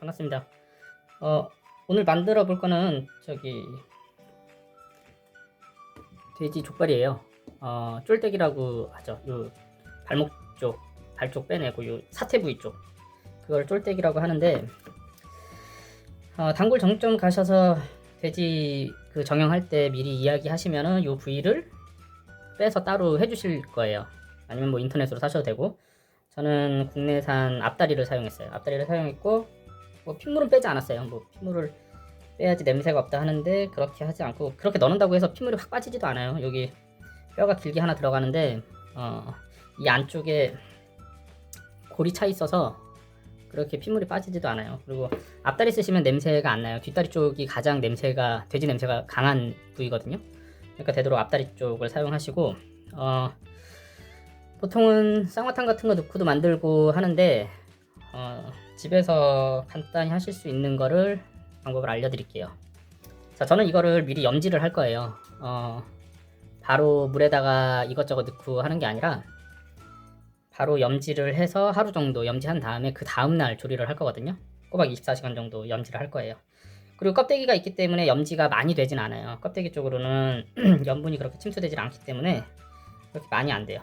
반갑습니다. 오늘 만들어 볼 거는 돼지 족발이에요. 쫄대기라고 하죠. 요 발목 쪽, 발 쪽 빼내고 요 사태 부위 쪽 그걸 쫄대기라고 하는데, 단골 정육점 가셔서 돼지 그 정형할 때 미리 이야기하시면은 요 부위를 빼서 따로 해주실 거예요. 아니면 뭐 인터넷으로 사셔도 되고, 저는 국내산 앞다리를 사용했어요. 앞다리를 사용했고, 뭐 핏물은 빼지 않았어요. 뭐 핏물을 빼야지 냄새가 없다 하는데 그렇게 하지 않고, 그렇게 넣는다고 해서 핏물이 확 빠지지도 않아요. 여기 뼈가 길게 하나 들어가는데 이 안쪽에 골이 차 있어서 그렇게 핏물이 빠지지도 않아요. 그리고 앞다리 쓰시면 냄새가 안 나요. 뒷다리 쪽이 가장 돼지 냄새가 강한 부위거든요. 그러니까 되도록 앞다리 쪽을 사용하시고, 보통은 쌍화탕 같은 거 넣고도 만들고 하는데, 집에서 간단히 하실 수 있는 거를 방법을 알려드릴게요. 자, 저는 이거를 미리 염지를 할 거예요. 바로 물에다가 이것저것 넣고 하는 게 아니라 바로 염지를 해서 하루 정도 염지한 다음에 그 다음날 조리를 할 거거든요. 꼬박 24시간 정도 염지를 할 거예요. 그리고 껍데기가 있기 때문에 염지가 많이 되진 않아요. 껍데기 쪽으로는 염분이 그렇게 침투되질 않기 때문에 그렇게 많이 안 돼요.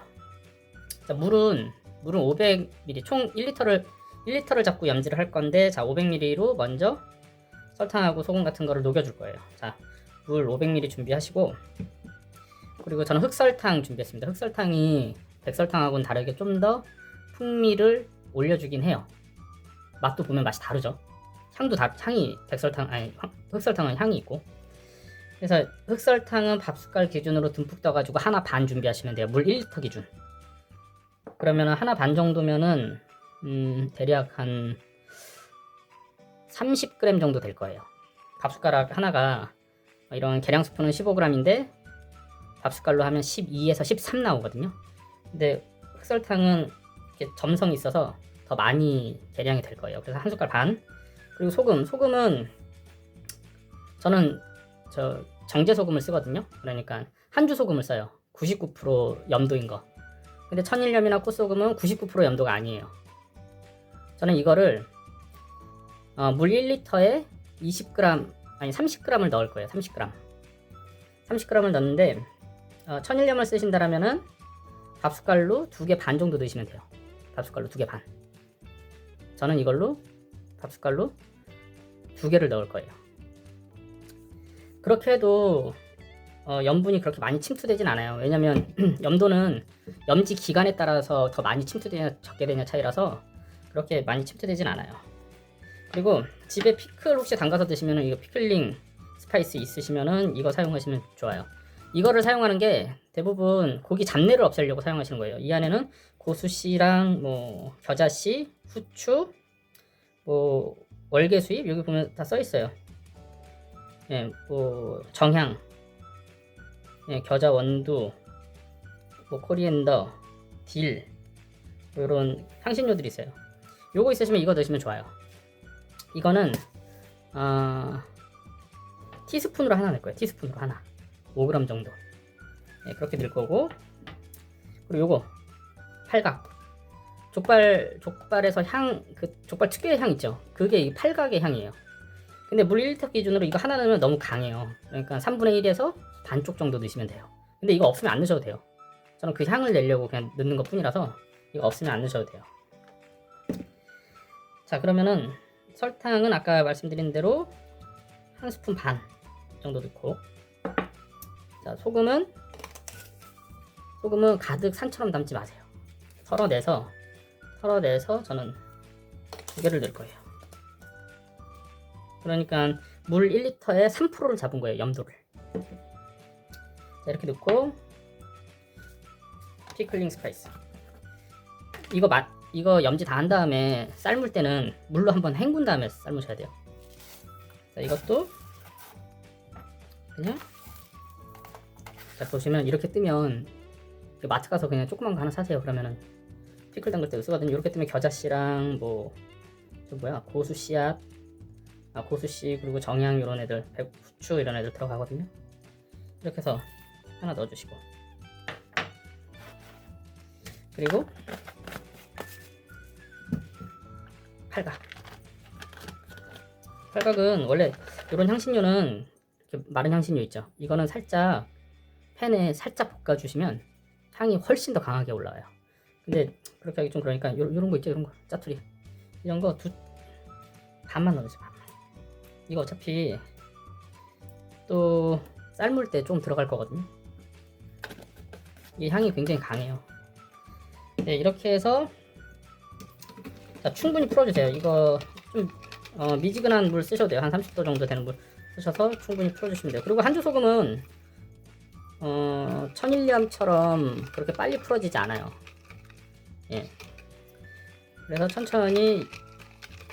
자, 물은 500ml, 총 1리터를 잡고 염지를 할 건데, 자, 500ml로 먼저 설탕하고 소금 같은 거를 녹여줄 거예요. 자, 물 500ml 준비하시고, 그리고 저는 흑설탕 준비했습니다. 흑설탕이 백설탕하고는 다르게 좀 더 풍미를 올려주긴 해요. 맛도 보면 맛이 다르죠. 향이 흑설탕은 향이 있고. 그래서 흑설탕은 밥숟갈 기준으로 듬뿍 떠가지고 하나 반 준비하시면 돼요. 물 1리터 기준. 그러면 하나 반 정도면은 대략 한 30g 정도 될 거예요. 밥숟가락 하나가, 이런 계량 스푼은 15g인데 밥숟갈로 하면 12에서 13 나오거든요. 근데 흑설탕은 이렇게 점성이 있어서 더 많이 계량이 될 거예요. 그래서 한 숟갈 반. 그리고 소금은 저는 정제 소금을 쓰거든요. 그러니까 한주 소금을 써요. 99% 염도인 거. 근데 천일염이나 꽃소금은 99% 염도가 아니에요. 저는 이거를 물 1리터에 30g을 넣을 거예요. 30g을 넣는데, 천일염을 쓰신다라면은 밥숟갈로 2개 반 정도 넣으시면 돼요. 밥숟갈로 2개 반. 저는 이걸로 밥숟갈로 2개를 넣을 거예요. 그렇게 해도 염분이 그렇게 많이 침투되진 않아요. 왜냐면 염도는 염지 기간에 따라서 더 많이 침투되냐 적게 되냐 차이라서 그렇게 많이 침투되진 않아요. 그리고 집에 피클 혹시 담가서 드시면은, 이거 피클링 스파이스 있으시면은 이거 사용하시면 좋아요. 이거를 사용하는 게 대부분 고기 잡내를 없애려고 사용하시는 거예요. 이 안에는 고수씨랑 뭐 겨자씨, 후추, 뭐 월계수잎, 여기 보면 다 써 있어요. 예, 뭐 정향, 예, 겨자 원두, 뭐 코리앤더, 딜, 이런 향신료들이 있어요. 요거 있으시면 이거 넣으시면 좋아요. 이거는 티스푼으로 하나 넣을 거예요. 티스푼으로 하나, 5g 정도. 예, 그렇게 넣을 거고. 그리고 요거 팔각, 족발에서 족발 특유의 향 있죠. 그게 이 팔각의 향이에요. 근데 물 1리터 기준으로 이거 하나 넣으면 너무 강해요. 그러니까 3분의 1에서 반쪽 정도 넣으시면 돼요. 근데 이거 없으면 안 넣으셔도 돼요. 저는 그 향을 내려고 그냥 넣는 것 뿐이라서 이거 없으면 안 넣으셔도 돼요. 자, 그러면은 설탕은 아까 말씀드린 대로 한 스푼 반 정도 넣고, 자, 소금은 가득 산처럼 담지 마세요. 털어내서 저는 2개를 넣을 거예요. 그러니까 물 1리터에 3%를 잡은 거예요, 염도를. 자, 이렇게 넣고, 피클링 스파이스. 이거 염지 다 한 다음에 삶을 때는 물로 한번 헹군 다음에 삶으셔야 돼요. 자, 이것도 그냥, 자, 보시면 이렇게 뜨면 마트 가서 그냥 조그만 거 하나 사세요. 그러면은 피클 담글 때 쓰거든요. 이렇게 뜨면 겨자씨랑 고수씨앗, 고수씨, 그리고 정향, 이런 애들, 후추 이런 애들 들어가거든요. 이렇게 해서 하나 넣어주시고, 그리고 팔각 팔각은 원래 이런 향신료는 이렇게 마른 향신료 있죠. 이거는 살짝 팬에 살짝 볶아주시면 향이 훨씬 더 강하게 올라와요. 근데 그렇게 하기 좀 그러니까 요런 거 있죠. 이런 거 짜투리 이런 거 반만 넣어주세요. 반만. 이거 어차피 또 삶을 때 좀 들어갈 거거든요. 이 향이 굉장히 강해요. 네, 이렇게 해서 자, 충분히 풀어주세요. 이거 좀 미지근한 물 쓰셔도 돼요. 한 30도 정도 되는 물 쓰셔서 충분히 풀어주시면 돼요. 그리고 한주 소금은 천일염처럼 그렇게 빨리 풀어지지 않아요. 예. 그래서 천천히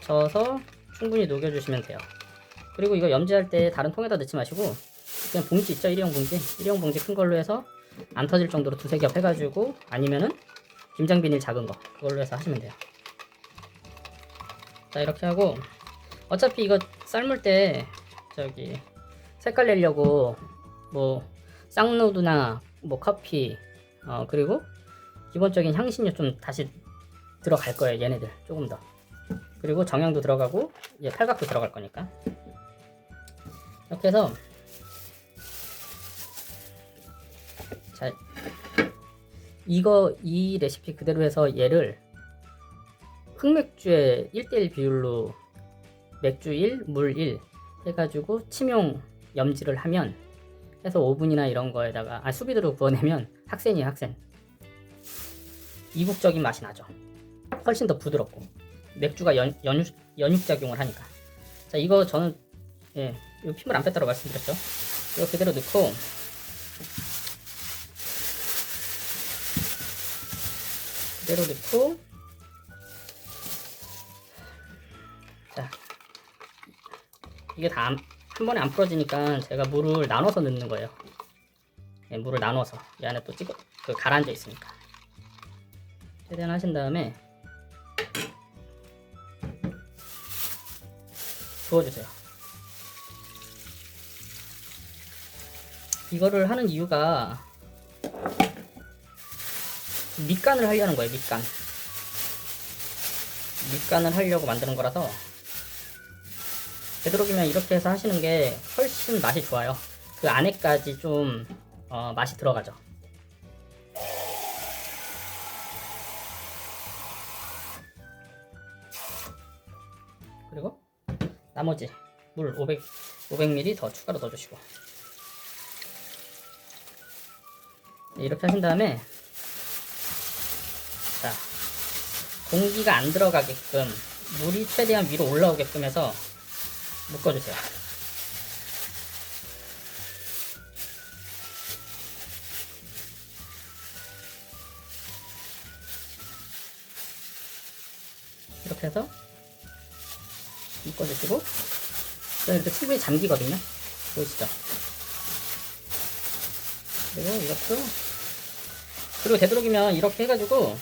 저어서 충분히 녹여주시면 돼요. 그리고 이거 염지할 때 다른 통에다 넣지 마시고 그냥 봉지 있죠? 일회용 봉지 큰 걸로 해서 안 터질 정도로 두세 겹 해가지고 아니면은 김장 비닐 작은 거 그걸로 해서 하시면 돼요. 자, 이렇게 하고 어차피 이거 삶을 때 저기 색깔 내려고 뭐 쌍누드나 뭐 커피 그리고 기본적인 향신료 좀 다시 들어갈 거예요. 얘네들 조금 더. 그리고 정향도 들어가고 이제 팔각도 들어갈 거니까. 이렇게 해서 자, 이 레시피 그대로 해서 얘를 흑맥주에 1:1 비율로 맥주 1, 물 1 해가지고 침용 염지를 하면 해서 오븐이나 이런 거에다가 수비드로 구워내면 학센이에요. 학센. 이국적인 맛이 나죠. 훨씬 더 부드럽고 맥주가 연육작용을 하니까. 자, 이거 저는 이 핏물 안 뺐다고 말씀드렸죠. 이거 그대로 넣고 자, 이게 다 한 번에 안 풀어지니까 제가 물을 나눠서 넣는 거예요. 네, 물을 나눠서 이 안에 또 가라앉아 있으니까 최대한 하신 다음에 부어주세요. 이거를 하는 이유가 밑간을 하려는 거예요. 밑간을 하려고 만드는 거라서 되도록이면 이렇게 해서 하시는 게 훨씬 맛이 좋아요. 그 안에까지 좀 맛이 들어가죠. 그리고 나머지 물 500ml 더 추가로 넣어주시고 이렇게 하신 다음에 자, 공기가 안 들어가게끔 물이 최대한 위로 올라오게끔 해서 묶어주세요. 이렇게 해서 묶어주시고 이렇게 충분히 잠기거든요. 보이시죠? 그리고 되도록이면 이렇게 해가지고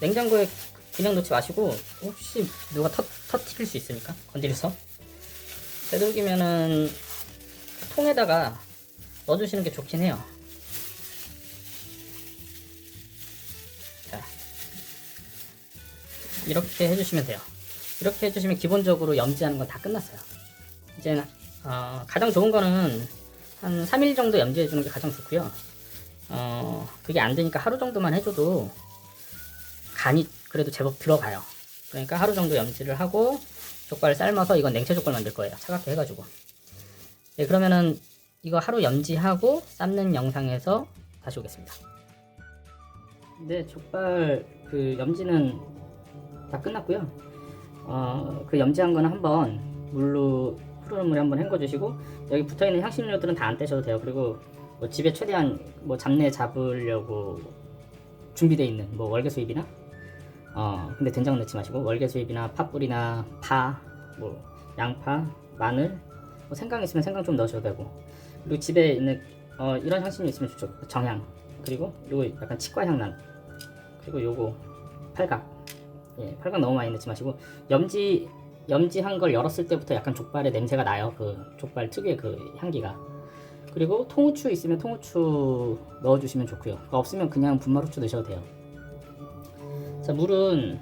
냉장고에 그냥 놓지 마시고 혹시 누가 터뜨릴 수 있으니까 건드려서 되도록이면은 통에다가 넣어주시는 게 좋긴 해요. 자, 이렇게 해주시면 돼요. 이렇게 해주시면 기본적으로 염지하는 건 다 끝났어요. 이제는 가장 좋은 거는 한 3일 정도 염지해주는 게 가장 좋고요. 그게 안 되니까 하루 정도만 해줘도 간이 그래도 제법 들어가요. 그러니까 하루 정도 염지를 하고 족발을 삶아서 이건 냉채 족발 만들 거예요. 차갑게 해가지고. 네, 그러면은 이거 하루 염지하고 삶는 영상에서 다시 오겠습니다. 네, 족발 그 염지는 다 끝났고요. 그 염지한 거는 한번 흐르는 물에 한번 헹궈주시고 여기 붙어있는 향신료들은 다 안 떼셔도 돼요. 그리고 뭐 집에 최대한 뭐 잡내 잡으려고 준비되어 있는 뭐 월계수잎이나 근데 된장 넣지 마시고 월계수잎이나 팥뿌리나 파, 뭐 양파, 마늘, 뭐 생강 있으면 생강 좀 넣으셔도 되고 그리고 집에 있는 이런 향신료 있으면 좋죠. 정향, 그리고 요거 약간 치과 향난, 그리고 요거 팔각. 예, 팔각 너무 많이 넣지 마시고 염지한 걸 열었을 때부터 약간 족발의 냄새가 나요. 그 족발 특유의 그 향기가. 그리고 통후추 있으면 통후추 넣어주시면 좋고요. 없으면 그냥 분말후추 넣으셔도 돼요. 자, 물은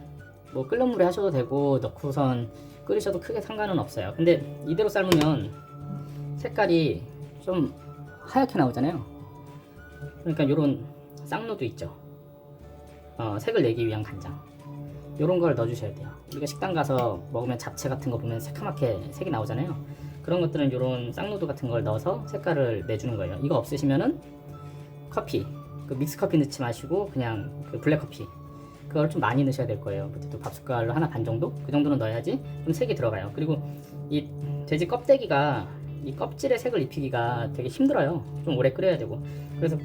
뭐 끓는 물에 하셔도 되고 넣고선 끓이셔도 크게 상관은 없어요. 근데 이대로 삶으면 색깔이 좀 하얗게 나오잖아요. 그러니까 요런 쌍노도 있죠. 색을 내기 위한 간장, 요런 걸 넣어주셔야 돼요. 우리가 식당 가서 먹으면 잡채 같은 거 보면 새카맣게 색이 나오잖아요. 그런 것들은 요런 쌍노도 같은 걸 넣어서 색깔을 내주는 거예요. 이거 없으시면은 커피, 그 믹스 커피 넣지 마시고 그냥 그 블랙 커피, 그걸 좀 많이 넣으셔야 될 거예요. 또 밥 숟갈로 하나 반 정도? 그 정도는 넣어야지 좀 색이 들어가요. 그리고 이 돼지 껍데기가 이 껍질에 색을 입히기가 되게 힘들어요. 좀 오래 끓여야 되고. 그래서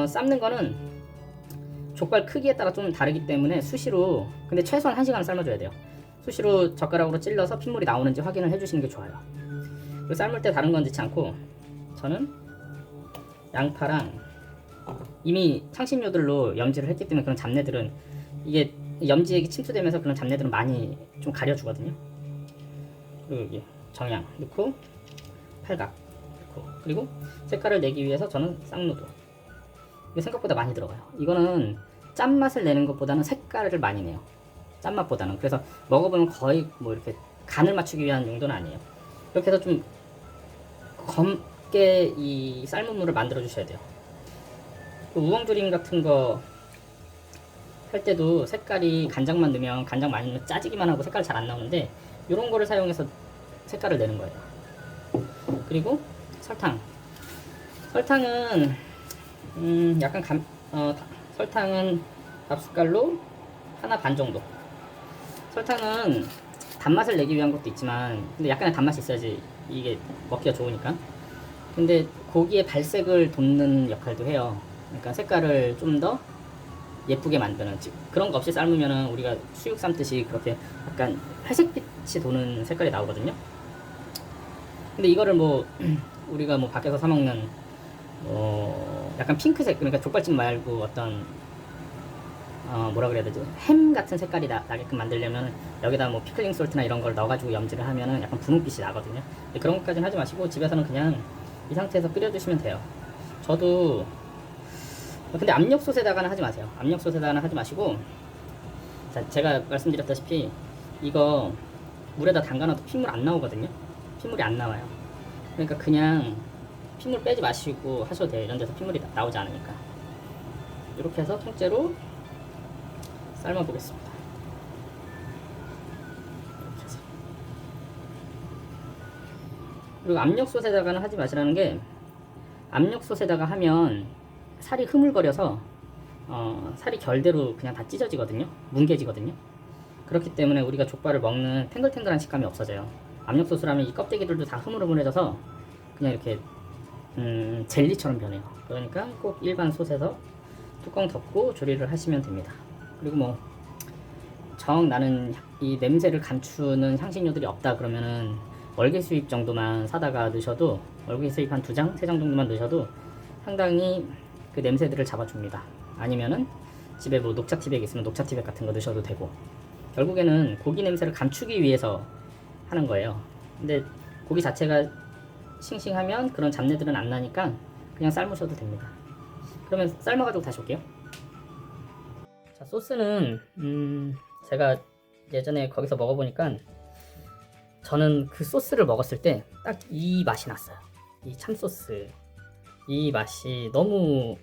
삶는 거는 족발 크기에 따라 좀 다르기 때문에 수시로, 근데 최소한 1시간은 삶아줘야 돼요. 수시로 젓가락으로 찔러서 핏물이 나오는지 확인을 해주시는 게 좋아요. 그리고 삶을 때 다른 건 넣지 않고 저는 양파랑 이미 향신료들로 염지를 했기 때문에 그런 잡내들은, 이게 염지액이 침투되면서 그런 잡내들은 많이 좀 가려주거든요. 그리고 여기 정향 넣고 팔각 넣고, 그리고 색깔을 내기 위해서 저는 쌍노도. 이게 생각보다 많이 들어가요. 이거는 짠맛을 내는 것보다는 색깔을 많이 내요. 짠맛보다는. 그래서 먹어보면 거의 뭐 이렇게 간을 맞추기 위한 용도는 아니에요. 이렇게 해서 좀 검게 이 삶은 물을 만들어 주셔야 돼요. 우엉조림 같은 거 할 때도 색깔이 간장만 넣으면, 간장 많이 넣으면 짜지기만 하고 색깔 잘 안 나오는데, 이런 거를 사용해서 색깔을 내는 거예요. 그리고 설탕은 약간 설탕은 밥 숟갈로 하나 반 정도. 설탕은 단맛을 내기 위한 것도 있지만, 근데 약간의 단맛이 있어야지 이게 먹기가 좋으니까. 근데 고기의 발색을 돋는 역할도 해요. 그러니까 색깔을 좀 더 예쁘게 만드는, 그런 거 없이 삶으면은 우리가 수육 삶듯이 그렇게 약간 회색빛이 도는 색깔이 나오거든요. 근데 이거를 뭐 우리가 뭐 밖에서 사 먹는 약간 핑크색, 그러니까 족발집 말고 어떤 뭐라 그래야 되지, 햄 같은 색깔이 나게끔 만들려면 여기다 뭐 피클링 솔트나 이런 걸 넣어가지고 염지를 하면은 약간 분홍빛이 나거든요. 근데 그런 것까지는 하지 마시고 집에서는 그냥 이 상태에서 끓여주시면 돼요. 저도 근데 압력솥에다가는 하지 마세요. 압력솥에다가는 하지 마시고, 자, 제가 말씀드렸다시피 이거 물에다 담가놔도 핏물 안 나오거든요. 핏물이 안 나와요. 그러니까 그냥 핏물 빼지 마시고 하셔도 돼요. 이런 데서 핏물이 나오지 않으니까. 이렇게 해서 통째로 삶아 보겠습니다. 이렇게 해서. 그리고 압력솥에다가는 하지 마시라는 게, 압력솥에다가 하면 살이 흐물거려서 살이 결대로 그냥 다 찢어지거든요. 뭉개지거든요. 그렇기 때문에 우리가 족발을 먹는 탱글탱글한 식감이 없어져요. 압력솥을 하면 이 껍데기들도 다 흐물흐물해져서 그냥 이렇게 젤리처럼 변해요. 그러니까 꼭 일반 솥에서 뚜껑 덮고 조리를 하시면 됩니다. 그리고 뭐 나는 이 냄새를 감추는 향신료들이 없다 그러면은 월계 수잎 정도만 사다가 넣으셔도, 월계 수잎 한 2장, 3장 정도만 넣으셔도 상당히 그 냄새들을 잡아줍니다. 아니면은 집에 뭐 녹차티백 있으면 녹차티백 같은 거 넣으셔도 되고, 결국에는 고기 냄새를 감추기 위해서 하는 거예요. 근데 고기 자체가 싱싱하면 그런 잡내들은 안 나니까 그냥 삶으셔도 됩니다. 그러면 삶아가지고 다시 올게요. 자, 소스는 제가 예전에 거기서 먹어보니까 저는 그 소스를 먹었을 때 딱 이 맛이 났어요. 이 참소스, 이 맛이 너무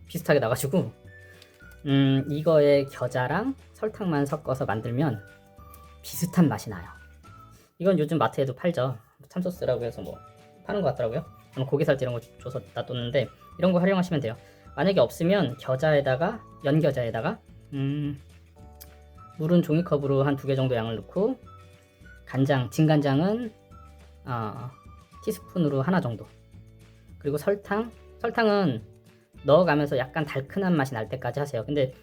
비슷하게 나가지고 이거에 겨자랑 설탕만 섞어서 만들면 비슷한 맛이 나요. 이건 요즘 마트에도 팔죠. 참소스라고 해서 뭐 파는 것 같더라고요. 저는 고기 살때 이런 거 줘서 놔뒀는데 이런 거 활용하시면 돼요. 만약에 없으면 겨자에다가, 연겨자에다가 물은 종이컵으로 한 2개 정도 양을 넣고, 간장, 진간장은 티스푼으로 하나 정도, 그리고 설탕은 넣어가면서 약간 달큰한 맛이 날 때까지 하세요. 근데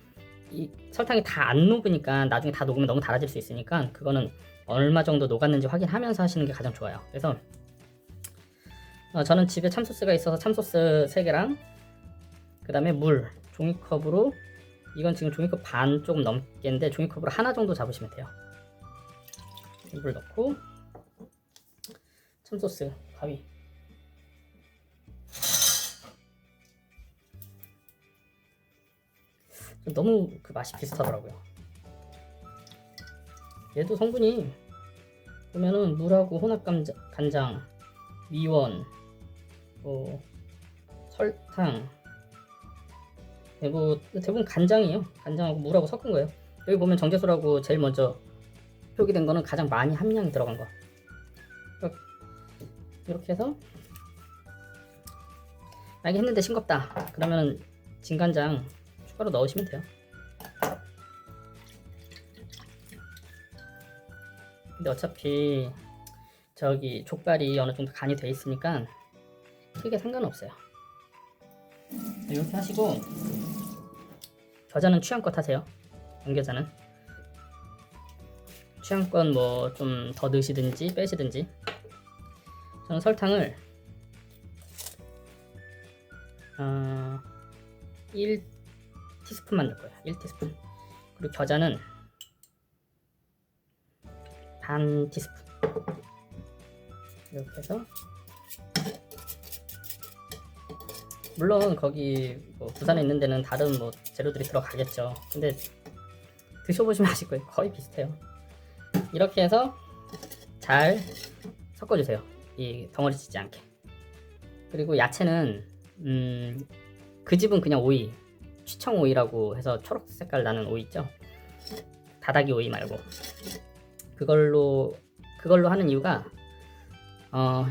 이 설탕이 다 안 녹으니까 나중에 다 녹으면 너무 달아질 수 있으니까 그거는 얼마 정도 녹았는지 확인하면서 하시는 게 가장 좋아요. 그래서 저는 집에 참소스가 있어서 참소스 3개랑 그 다음에 물 종이컵으로, 이건 지금 종이컵 반 조금 넘겠는데 종이컵으로 하나 정도 잡으시면 돼요. 물 넣고 참소스 가위, 너무 그 맛이 비슷하더라고요. 얘도 성분이 보면은 물하고 간장, 미원, 뭐 설탕, 네, 뭐 대부분 간장이에요. 간장하고 물하고 섞은 거예요. 여기 보면 정제수라고 제일 먼저 표기된 거는 가장 많이 함량이 들어간 거. 이렇게 해서 만약에 했는데 싱겁다 그러면 진간장 추가로 넣으시면 돼요. 근데 어차피 저기 족발이 어느 정도 간이 돼 있으니까 크게 상관없어요. 이렇게 하시고 겨자는 취향껏 하세요. 양겨자는 취향껏 뭐 좀 더 넣으시든지 빼시든지. 저는 설탕을 1티스푼만 넣을 거예요. 1티스푼. 그리고 겨자는 반 티스푼. 이렇게 해서 물론 거기 뭐 부산에 있는 데는 다른 뭐 재료들이 들어가겠죠. 근데 드셔보시면 아실 거예요. 거의 비슷해요. 이렇게 해서 잘 섞어주세요. 이 덩어리 치지 않게. 그리고 야채는 그 집은 그냥 오이, 취청 오이라고 해서 초록 색깔 나는 오이 있죠. 다다기 오이 말고 그걸로 하는 이유가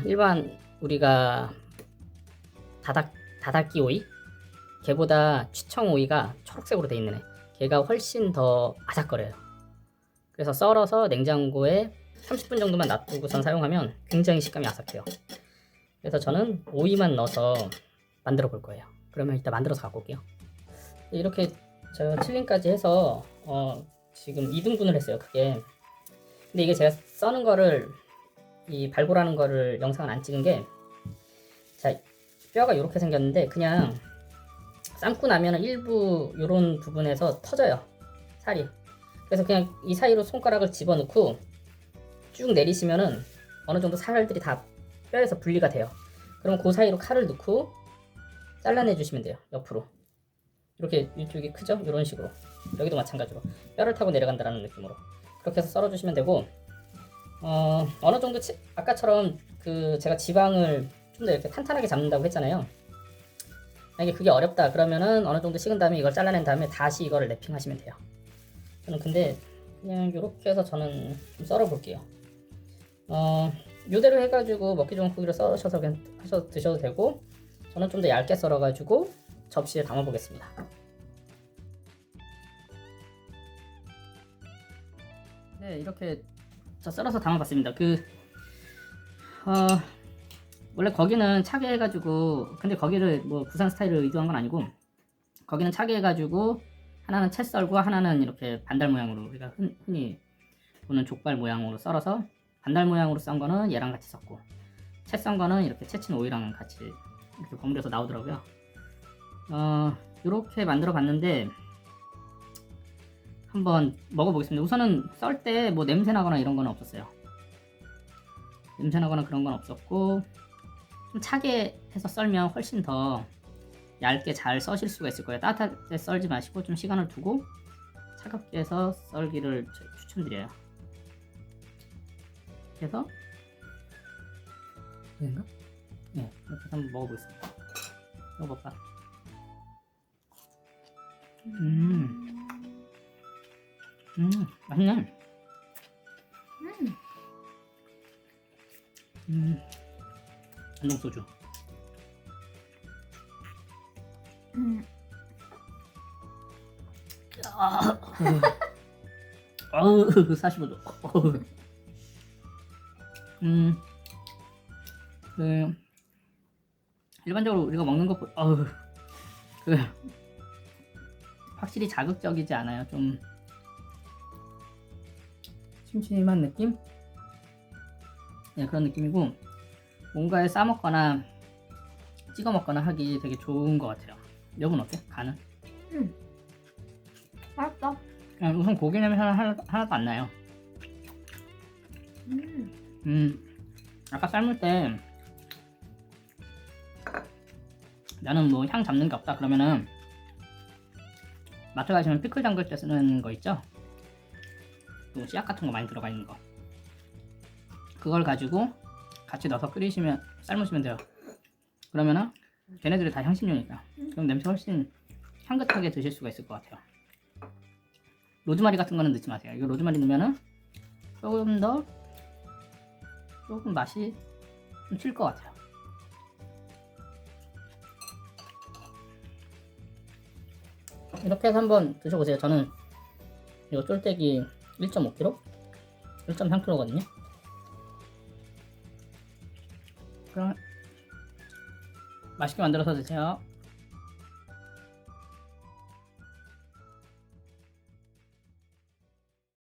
일반 우리가 다다기 오이 걔보다 취청 오이가 초록색으로 돼 있는 애. 걔가 훨씬 더 아삭거려요. 그래서 썰어서 냉장고에 30분 정도만 놔두고선 사용하면 굉장히 식감이 아삭해요. 그래서 저는 오이만 넣어서 만들어 볼 거예요. 그러면 이따 만들어서 갖고 올게요. 이렇게 제가 칠링까지 해서 지금 2등분을 했어요. 크게. 근데 이게 제가 써는 거를 이 발골하는 거를 영상을 안 찍은 게, 자, 뼈가 이렇게 생겼는데 그냥 삶고 나면 일부 이런 부분에서 터져요. 살이. 그래서 그냥 이 사이로 손가락을 집어넣고 쭉 내리시면은 어느 정도 살들이 다 뼈에서 분리가 돼요. 그럼 그 사이로 칼을 넣고 잘라내 주시면 돼요. 옆으로. 이렇게 이쪽이 크죠? 이런 식으로. 여기도 마찬가지로 뼈를 타고 내려간다는 느낌으로 그렇게 해서 썰어 주시면 되고, 어느 정도 아까처럼 그 제가 지방을 좀 더 이렇게 탄탄하게 잡는다고 했잖아요. 만약에 그게 어렵다 그러면은 어느 정도 식은 다음에 이걸 잘라낸 다음에 다시 이거를 랩핑하시면 돼요. 저는 근데 그냥 이렇게 해서 저는 좀 썰어 볼게요. 요대로 해가지고 먹기 좋은 크기로 썰으셔서 그냥 드셔도 되고, 저는 좀 더 얇게 썰어가지고 접시에 담아 보겠습니다. 네, 이렇게 저 썰어서 담아봤습니다. 원래 거기는 차게 해가지고, 근데 거기를 뭐 부산 스타일을 의도한 건 아니고, 거기는 차게 해가지고 하나는 채 썰고 하나는 이렇게 반달 모양으로, 우리가 흔히 보는 족발 모양으로 썰어서 반달 모양으로 썬 거는 얘랑 같이 섞고, 채 썬 거는 이렇게 채친 오이랑 같이 이렇게 버무려서 나오더라고요. 이렇게 만들어 봤는데 한번 먹어보겠습니다. 우선은 썰 때 뭐 냄새 나거나 이런 건 없었어요. 냄새 나거나 그런 건 없었고, 좀 차게 해서 썰면 훨씬 더 얇게 잘 써실 수가 있을 거예요. 따뜻할 때 썰지 마시고 좀 시간을 두고 차갑게 해서 썰기를 추천드려요. 그래서 이건가? 네, 이렇게 해서 한번 먹어보겠습니다. 먹어볼까? 맛있네. 안동소주. 어우, 45도. 일반적으로 우리가 먹는 것, 확실히 자극적이지 않아요. 좀 심심한 느낌? 네, 그런 느낌이고, 뭔가에 싸먹거나 찍어 먹거나 하기 되게 좋은 것 같아요. 여분 어때? 간은? 맛있다. 우선 고기 냄새는 하나도 안 나요. 아까 삶을 때 나는 뭐 향 잡는 게 없다 그러면은 마트 가시면 피클 담글 때 쓰는 거 있죠? 또 씨앗 같은 거 많이 들어가 있는 거. 그걸 가지고 같이 넣어서 끓이시면 삶으시면 돼요. 그러면은 걔네들이 다 향신료니까. 그럼 냄새 훨씬 향긋하게 드실 수가 있을 것 같아요. 로즈마리 같은 거는 넣지 마세요. 이거 로즈마리 넣으면은 조금 맛이 좀 칠 것 같아요. 이렇게 해서 한번 드셔보세요. 저는 이거 쫄대기 1.5kg? 1.3kg거든요. 그럼 맛있게 만들어서 드세요.